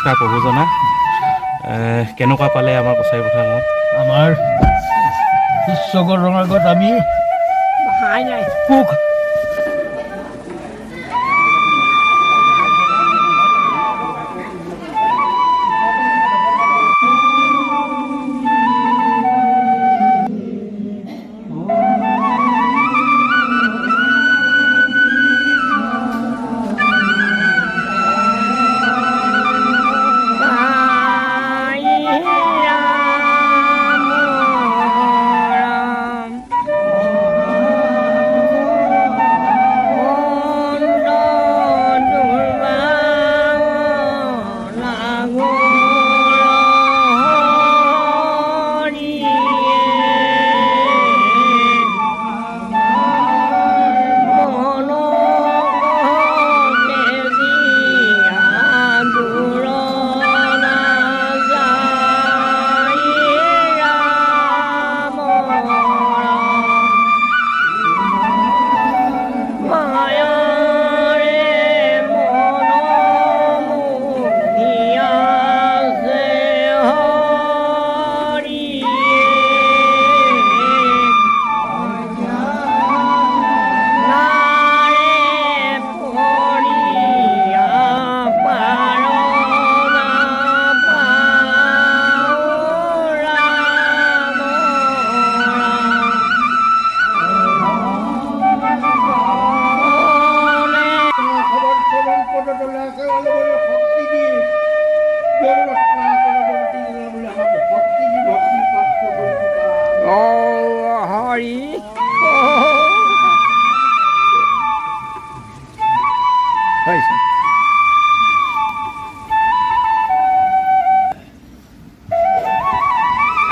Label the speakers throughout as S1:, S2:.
S1: নমস্কাৰ প্ৰভুজনা। কেনেকুৱা পালে আমাৰ কছাৰী পথাৰ গাঁৱত?
S2: আমাৰ শিষ্যগণৰ আগত আমি সুখ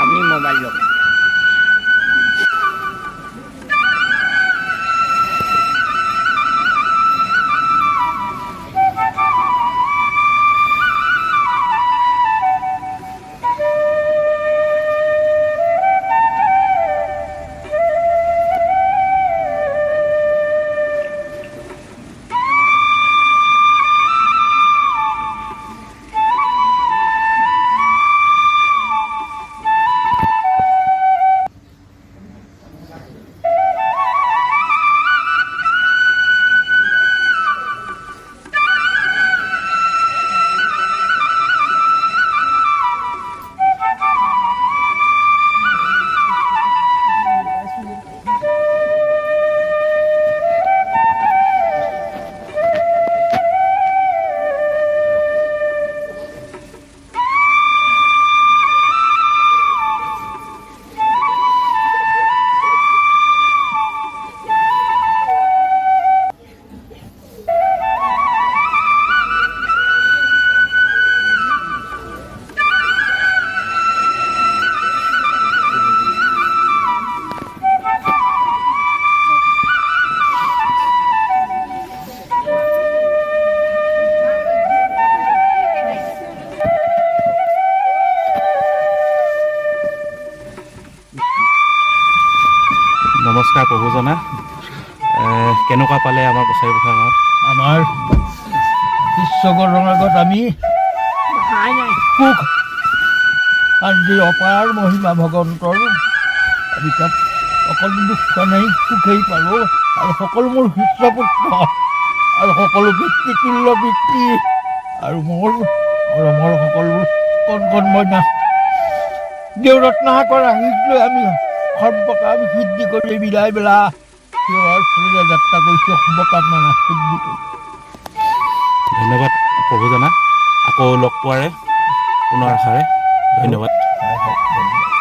S3: আপনি মোবাইল লোক
S1: নমস্কাৰ প্ৰভুজনা। কেনেকুৱা পালে আমাৰ কছাৰী পথাৰ গাঁৱত?
S2: আমাৰ শিষ্যগণৰ আগত আমি সুখ শান্তি অপাৰ মহিমা ভগৱন্তৰ। আমি তাত অকল দুখ পোৱা নাই, সুখেই পালোঁ। আৰু সকলো মোৰ শিষ্যপুত্ৰ আৰু সকলো পিতৃতুল্য পিতৃ আৰু মোৰ মৰমৰ সকলোবোৰ কণ কণ মইনা দেউৰত্নাকৰ আহিছিলোঁ। আমি সৰ্বকাম সিদ্ধি কৰি বিদায় বেলা সেৱাৰ যাত্ৰা কৰিছোঁ। শুভকামনা সিদ্ধি কৰি
S1: ধন্যবাদ প্ৰভুজনা। আকৌ লগ পোৱাৰে পুনৰ আশাৰে ধন্যবাদ।
S2: ধন্যবাদ।